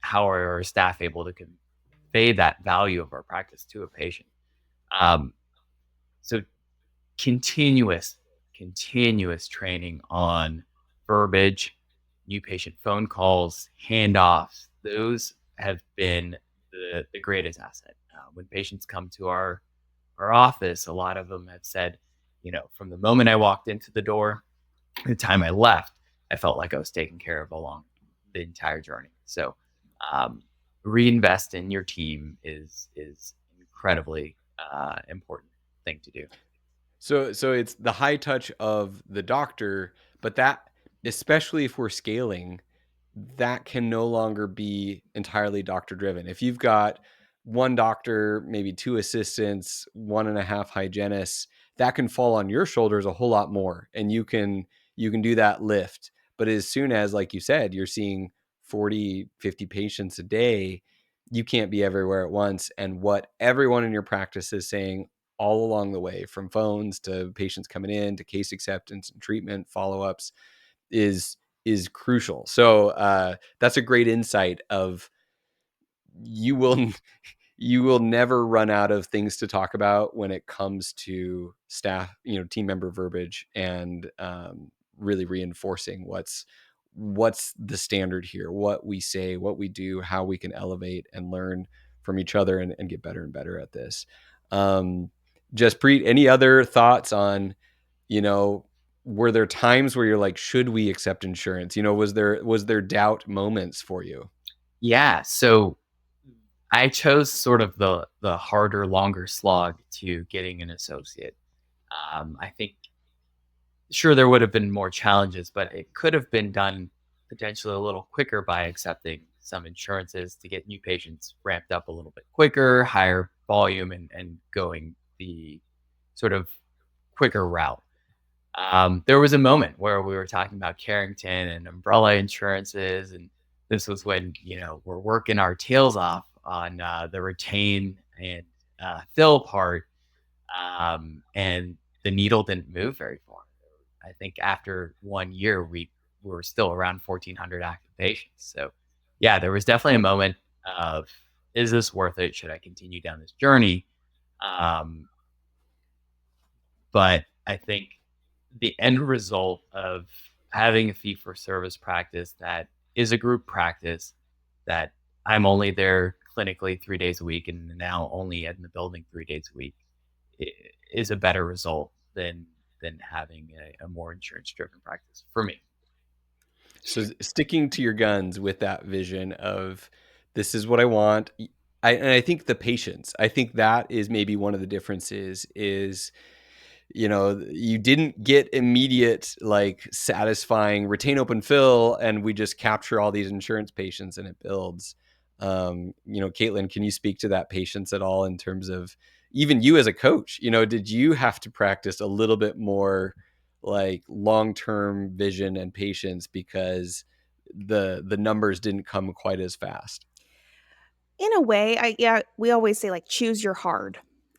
how are our staff able to convey that value of our practice to a patient? Um, so continuous, continuous training on verbiage, new patient phone calls, handoffs. Those have been the greatest asset. When patients come to our office, a lot of them have said, from the moment I walked into the door, the time I left, I felt like I was taken care of along the entire journey. So, um, reinvest in your team is incredibly important thing to do. So it's the high touch of the doctor, but that, especially if we're scaling, that can no longer be entirely doctor driven. If you've got one doctor, maybe two assistants, one and a half hygienists, that can fall on your shoulders a whole lot more, and you can do that lift. But as soon as, like you said, you're seeing 40, 50 patients a day, you can't be everywhere at once. And what everyone in your practice is saying all along the way, from phones to patients coming in to case acceptance and treatment follow-ups, is crucial. So that's a great insight of, you will you will never run out of things to talk about when it comes to staff, team member verbiage, and really reinforcing what's the standard here, what we say, what we do, how we can elevate and learn from each other, and get better and better at this. Um, Jaspreet, any other thoughts on, you know, were there times where you're like, should we accept insurance? Was there doubt moments for you? Yeah. So I chose sort of the harder, longer slog to getting an associate. I think sure there would have been more challenges, but it could have been done potentially a little quicker by accepting some insurances to get new patients ramped up a little bit quicker, higher volume, and going the sort of quicker route. There was a moment where we were talking about Carrington and umbrella insurances, and this was when we're working our tails off on the retain and fill part, and the needle didn't move very far. I think after 1 year, we were still around 1,400 active patients. So, yeah, there was definitely a moment of, is this worth it? Should I continue down this journey? Um, but I think the end result of having a fee for service practice that is a group practice, that I'm only there clinically 3 days a week and now only in the building 3 days a week, is a better result than having a more insurance driven practice for me. So sticking to your guns with that vision of, this is what I want. And I think the patience, I think that is maybe one of the differences is, you didn't get immediate, like, satisfying retain open fill, and we just capture all these insurance patients and it builds. Caitlin, can you speak to that patience at all, in terms of, even you as a coach, did you have to practice a little bit more, like, long-term vision and patience, because the numbers didn't come quite as fast? In a way, we always say, like, choose your hard.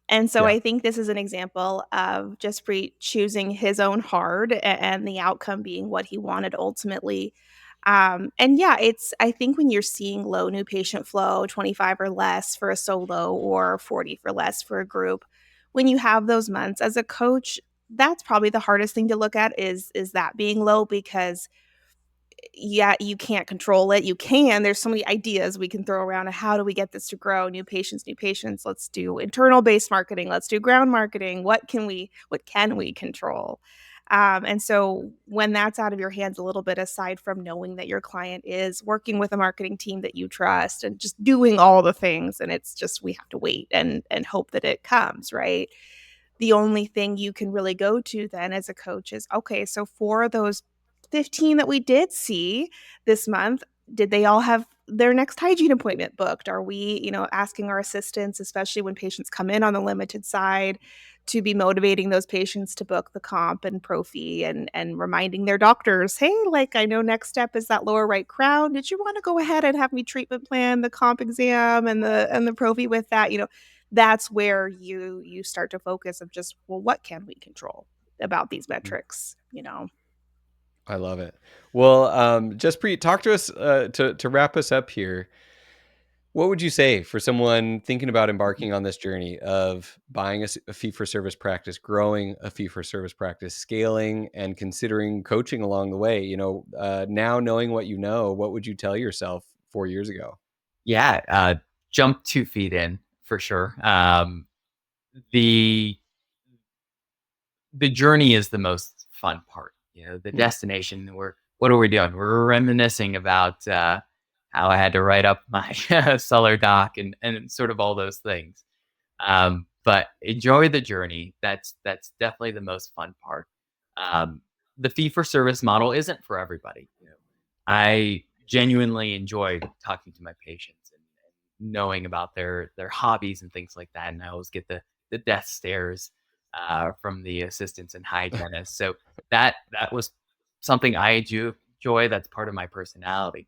And so Yeah. I think this is an example of Jaspreet choosing his own hard, and the outcome being what he wanted ultimately. And yeah, I think when you're seeing low new patient flow, 25 or less for a solo or 40 for less for a group, when you have those months as a coach, that's probably the hardest thing to look at, is that being low, because yeah, you can't control it. You can. There's so many ideas we can throw around of how do we get this to grow? New patients, new patients. Let's do internal based marketing. Let's do ground marketing. What can we control? And so when that's out of your hands a little bit, aside from knowing that your client is working with a marketing team that you trust and just doing all the things, and it's just, we have to wait and hope that it comes, right? The only thing you can really go to then as a coach is, okay, so for those 15 that we did see this month, did they all have their next hygiene appointment booked? Are we, asking our assistants, especially when patients come in on the limited side, to be motivating those patients to book the comp and prophy, and reminding their doctors, hey, like, I know next step is that lower right crown. Did you want to go ahead and have me treatment plan the comp exam and the prophy with that? that's where you start to focus of just, well, what can we control about these Mhm. metrics, you know? I love it. Well, Jaspreet, talk to us to wrap us up here. What would you say for someone thinking about embarking on this journey of buying a fee for service practice, growing a fee for service practice, scaling, and considering coaching along the way? Now knowing what you know, what would you tell yourself 4 years ago? Yeah, jump 2 feet in for sure. The the journey is the most fun part. You know, the Hmm. destination. What are we doing? We're reminiscing about how I had to write up my seller doc and sort of all those things. But enjoy the journey. That's definitely the most fun part. Um, the fee for service model isn't for everybody. You know, I genuinely enjoy talking to my patients and knowing about their hobbies and things like that. And I always get the death stares from the assistants and hygienists. So that was something I do enjoy. That's part of my personality.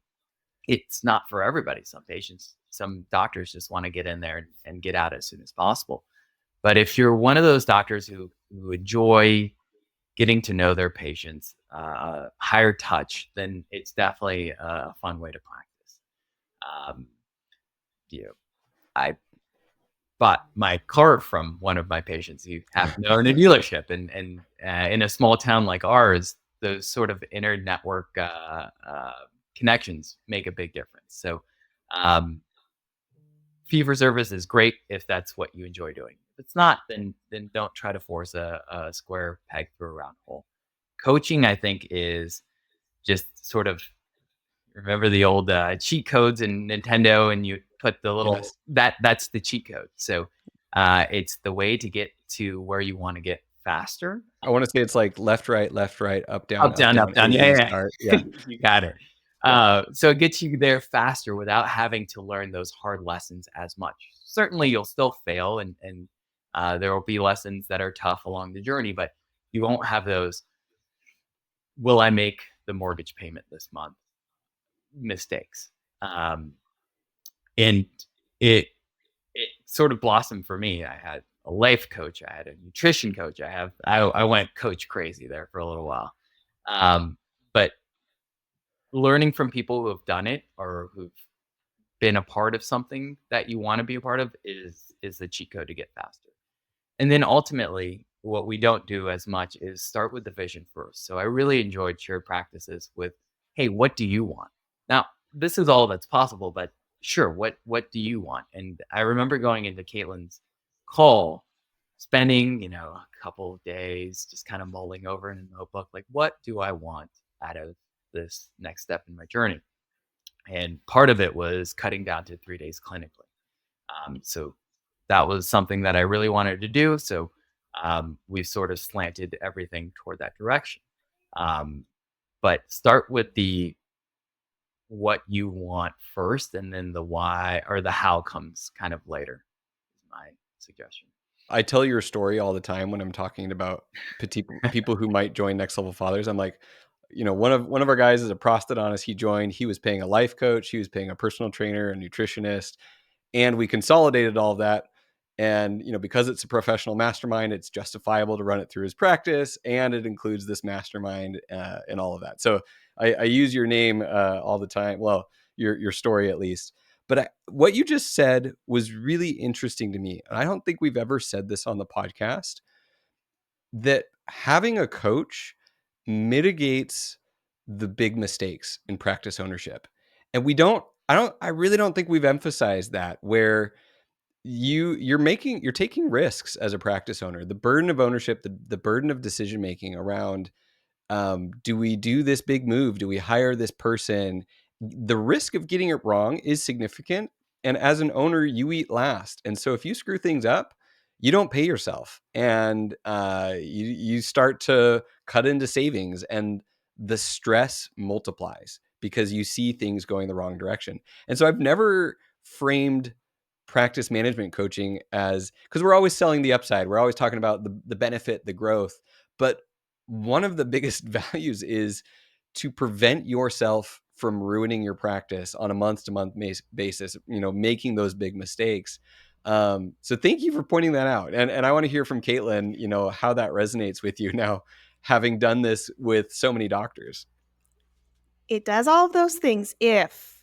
It's not for everybody. Some doctors just want to get in there and get out as soon as possible. But if you're one of those doctors who enjoy getting to know their patients, higher touch, then it's definitely a fun way to practice. Um, you know, I bought my car from one of my patients who happened to own a dealership, and in a small town like ours, those sort of inner network connections make a big difference. So, um, fee for service is great if that's what you enjoy doing. If it's not, then don't try to force a square peg through a round hole. Coaching, I think, is just sort of remember the old cheat codes in Nintendo, and you put the little Yes. that's the cheat code. So it's the way to get to where you want to get faster. I want to say it's like left, right, up, Up, down, A, down. B, Yeah, start. yeah. Yeah. You got it. Yeah. So it gets you there faster without having to learn those hard lessons as much. Certainly, you'll still fail, and there will be lessons that are tough along the journey, but you won't have those. Will I make the mortgage payment this month? Mistakes. Um, and it it sort of blossomed for me. I had a life coach, I had a nutrition coach, I went coach crazy there for a little while. Um, but learning from people who have done it or who've been a part of something that you want to be a part of is the cheat code to get faster. And then ultimately, what we don't do as much is start with the vision first. So I really enjoyed shared practices with, hey, what do you want? Now, this is all that's possible, but sure, what do you want? And I remember going into Caitlin's call, spending, a couple of days just kind of mulling over in a notebook, like, what do I want out of this next step in my journey? And part of it was cutting down to 3 days clinically. So that was something that I really wanted to do. So we've sort of slanted everything toward that direction. Um, but start with the what you want first, and then the why or the how comes kind of later. Is my suggestion. I tell your story all the time when I'm talking about people who might join Next Level Fathers. I'm like, one of our guys is a prosthodontist. He joined. He was paying a life coach. He was paying a personal trainer, a nutritionist, and we consolidated all of that. And because it's a professional mastermind, it's justifiable to run it through his practice, and it includes this mastermind and all of that. So I use your name all the time. Well, your story at least. But what you just said was really interesting to me. And I don't think we've ever said this on the podcast, that having a coach mitigates the big mistakes in practice ownership. And I really don't think we've emphasized that, where you're taking risks as a practice owner, the burden of ownership, the burden of decision making around, do we do this big move? Do we hire this person? The risk of getting it wrong is significant. And as an owner, you eat last. And so if you screw things up, you don't pay yourself, and you start to cut into savings, and the stress multiplies because you see things going the wrong direction. And so I've never framed practice management coaching as, because we're always selling the upside. We're always talking about the benefit, the growth. But one of the biggest values is to prevent yourself from ruining your practice on a month to month basis, making those big mistakes. So thank you for pointing that out. And I want to hear from Caitlin, how that resonates with you now, having done this with so many doctors. It does all of those things if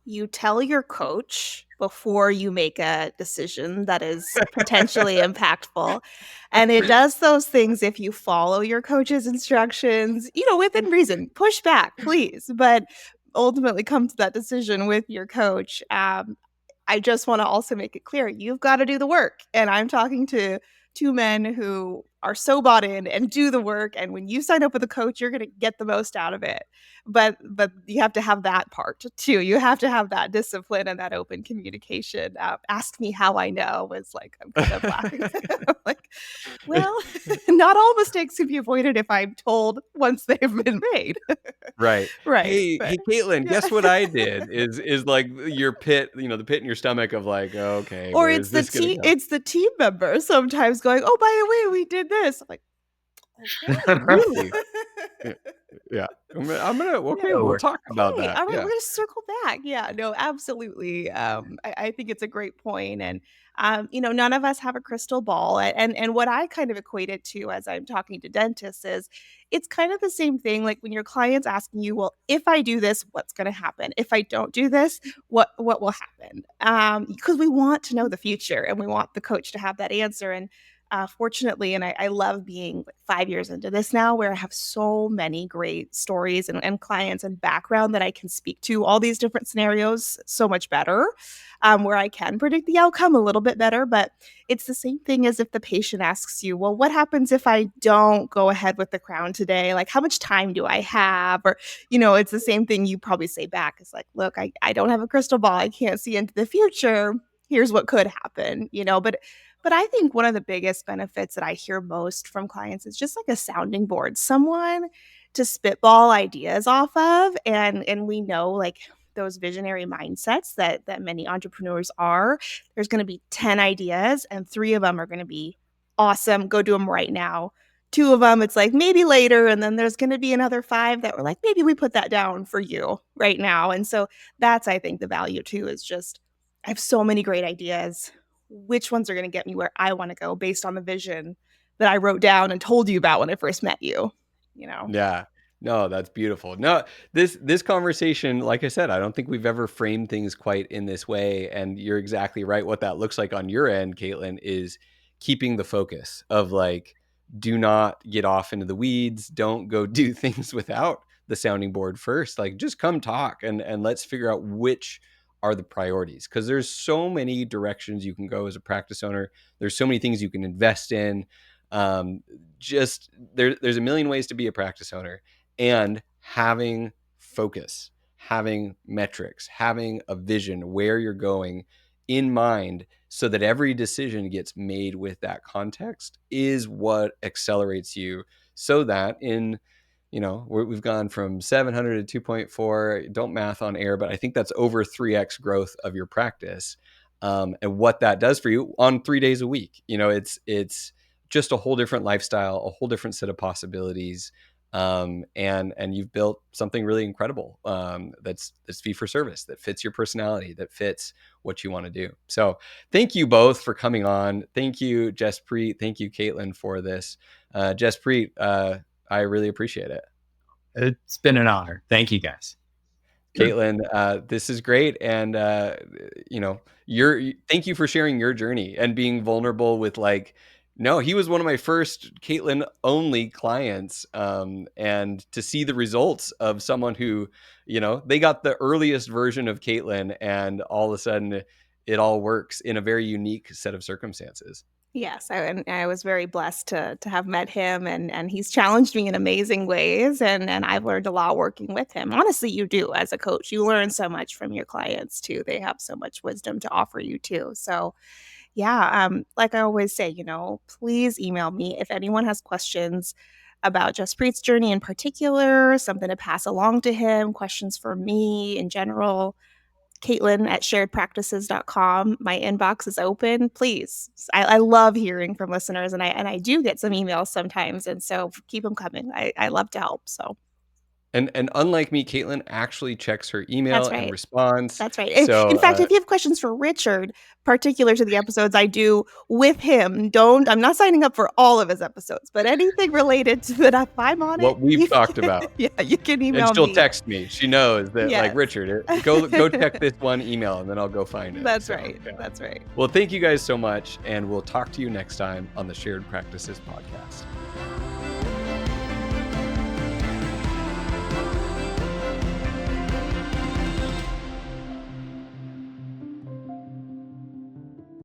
you tell your coach before you make a decision that is potentially impactful. And it does those things if you follow your coach's instructions, within reason. Push back, please, but ultimately come to that decision with your coach. I just want to also make it clear you've got to do the work. And I'm talking to two men who are so bought in and do the work. And when you sign up with a coach, you're going to get the most out of it. But you have to have that part too. You have to have that discipline and that open communication. Ask me how I know was like, I'm kind of laughing. I'm like, well, not all mistakes can be avoided if I'm told once they've been made. Right. Right. Hey, Caitlin, Yeah. guess what I did is like your pit, the pit in your stomach of like, okay, Or where is this gonna go? it's the team member sometimes going, "Oh, by the way, we did this." I'm like, "Okay." Really? Yeah. Yeah. Okay, No, we'll we're talk about Okay, that. all right, we're Yeah. gonna circle back. Yeah, no, absolutely. I think it's a great point, and none of us have a crystal ball, and what I kind of equate it to as I'm talking to dentists is, it's kind of the same thing. Like when your client's asking you, "Well, if I do this, what's going to happen? If I don't do this, what will happen?" Because we want to know the future, and we want the coach to have that answer, and fortunately, and I love being like 5 years into this now, where I have so many great stories and clients and background that I can speak to all these different scenarios so much better, where I can predict the outcome a little bit better. But it's the same thing as if the patient asks you, well, what happens if I don't go ahead with the crown today? Like, how much time do I have? Or, it's the same thing you probably say back. It's like, look, I don't have a crystal ball. I can't see into the future. Here's what could happen, but I think one of the biggest benefits that I hear most from clients is just like a sounding board, someone to spitball ideas off of. And we know like those visionary mindsets that many entrepreneurs are, there's going to be 10 ideas and 3 of them are going to be awesome, go do them right now. 2 of them it's like maybe later, and then there's going to be another 5 that were like maybe we put that down for you right now. And so that's I think the value too, is just I have so many great ideas, which ones are going to get me where I want to go based on the vision that I wrote down and told you about when I first met you. Yeah. No, that's beautiful. No, this conversation, like I said, I don't think we've ever framed things quite in this way. And you're exactly right. What that looks like on your end, Caitlin, is keeping the focus of like, do not get off into the weeds. Don't go do things without the sounding board first. Like just come talk and let's figure out which are the priorities. Because there's so many directions you can go as a practice owner. There's so many things you can invest in. Just there's a million ways to be a practice owner, and having focus, having metrics, having a vision where you're going in mind so that every decision gets made with that context is what accelerates you, so that we've gone from 700 to 2.4. Don't math on air, but I think that's over 3x growth of your practice. And what that does for you on 3 days a week, it's just a whole different lifestyle, a whole different set of possibilities. And you've built something really incredible, that's fee for service, that fits your personality, that fits what you want to do. So thank you both for coming on. Thank you, Jesspreet. Thank you, Caitlin, for this. Jesspreet, I really appreciate it. It's been an honor. Thank you, guys. Caitlin, this is great. And, thank you for sharing your journey and being vulnerable with like, no, he was one of my first Caitlin only clients. And to see the results of someone who, they got the earliest version of Caitlin and all of a sudden it all works in a very unique set of circumstances. Yes, and I was very blessed to have met him, and he's challenged me in amazing ways, and I've learned a lot working with him. Honestly, you do as a coach. You learn so much from your clients too. They have so much wisdom to offer you too. So, yeah, like I always say, please email me if anyone has questions about Jaspreet's journey in particular, something to pass along to him, questions for me in general. Caitlin at sharedpractices.com. My inbox is open. Please. I love hearing from listeners, and I do get some emails sometimes. And so keep them coming. I love to help. So And unlike me, Caitlin actually checks her email That's and right. responds. That's right. So, In fact, if you have questions for Richard, particular to the episodes I do with him, I'm not signing up for all of his episodes, but anything related to that, if I'm on it, what we've talked about. yeah, you can And email she'll me. text me. She knows that, like, Yes. Richard, go check this one email, and then I'll go find it. That's So, right. yeah. That's right. Well, thank you guys so much, and we'll talk to you next time on the Shared Practices podcast.